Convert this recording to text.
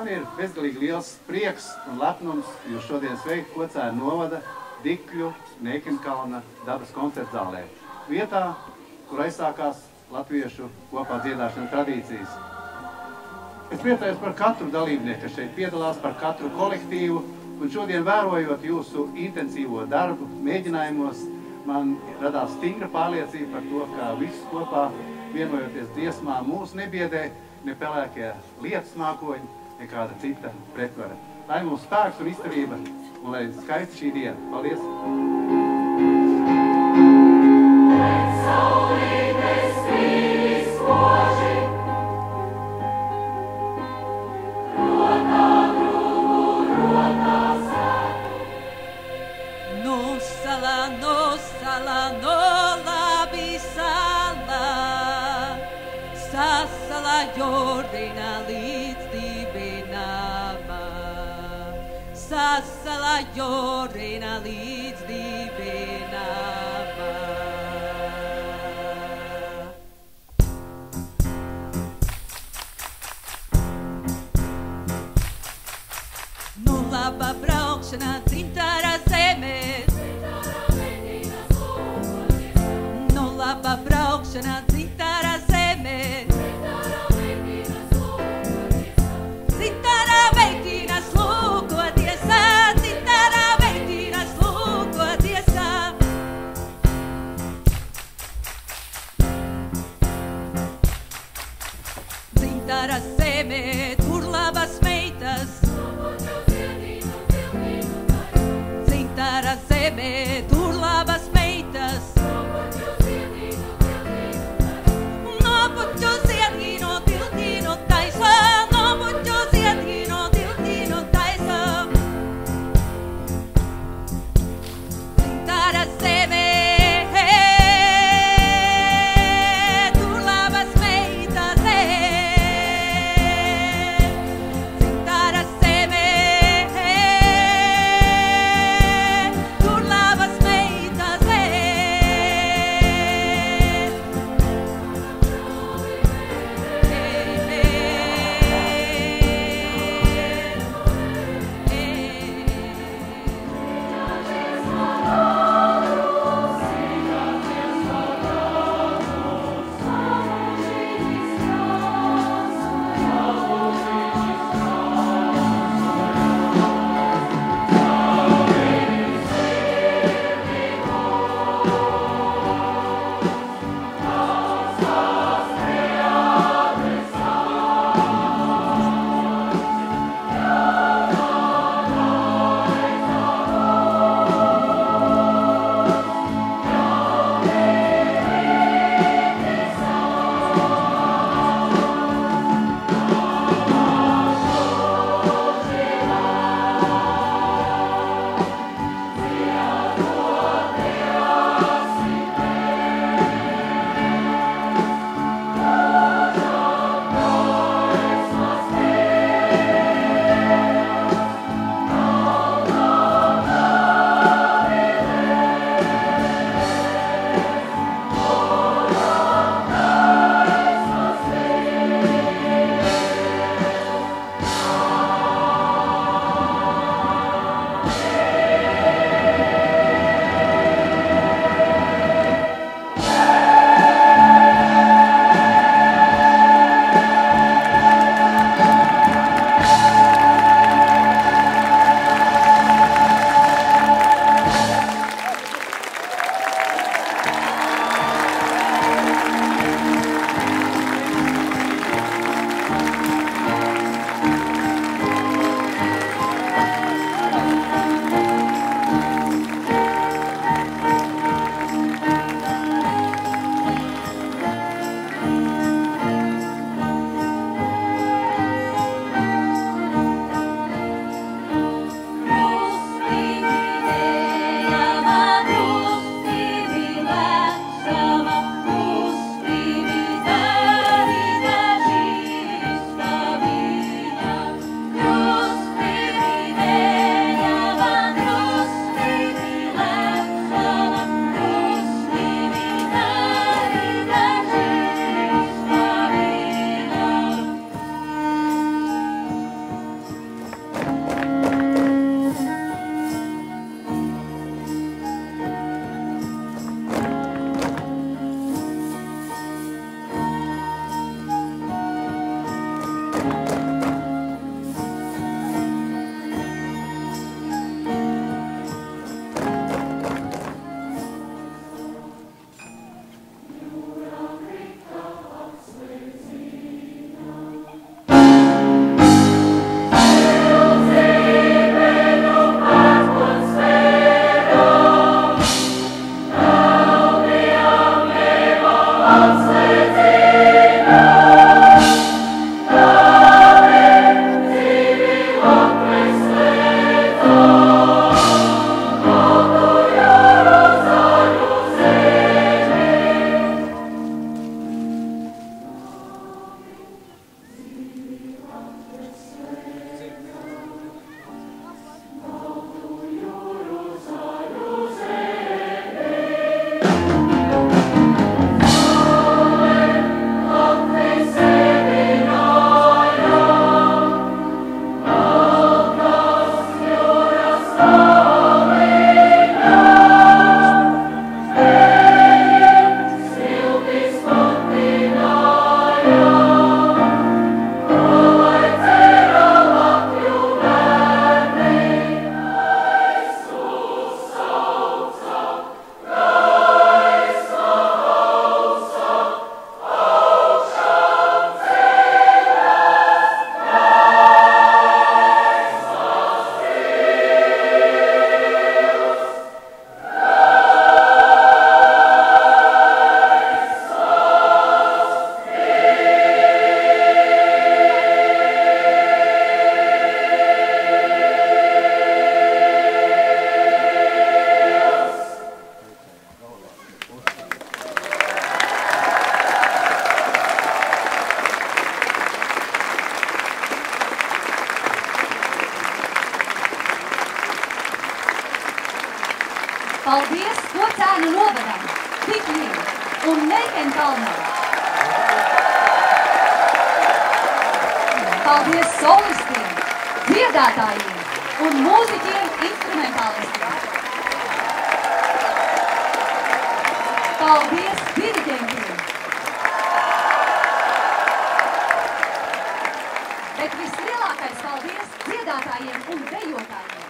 Man ir bezgalīgi liels prieks un lepnums jūs šodien sveikt Kocēnu novada Dikļu Neikinkalna dabas koncerta zālē. Vietā, kur aizsākās latviešu kopā dziedāšana tradīcijas. Es priecājos par katru dalībnieku, kas šeit piedalās, par katru kolektīvu, un šodien vērojot jūsu intensīvo darbu, mēģinājumos, man radās stingra pārliecība par to, ka visus kopā vienojoties dziesmā mūs nebiedē ne pelēkie lietas mākoņi, nekāda cita pretvara. Lai mums spēks un izturība, un lai skaisti šī diena. Paldies! Jordina līdz dibinama, Sasala Jordina līdz dibinama. Nu laba braukšana dzimtara zemē, nu laba braukšana dzimtara zemē, Dzintara zemē, tur labas meitas, Paldies Kocēnu novadam, Tikļiem un Meikenkalnam. Paldies solistiem, dziedātājiem un mūziķiem instrumentālistiem. Paldies diriģentiem. Bet vislielākais paldies dziedātājiem un dejotājiem.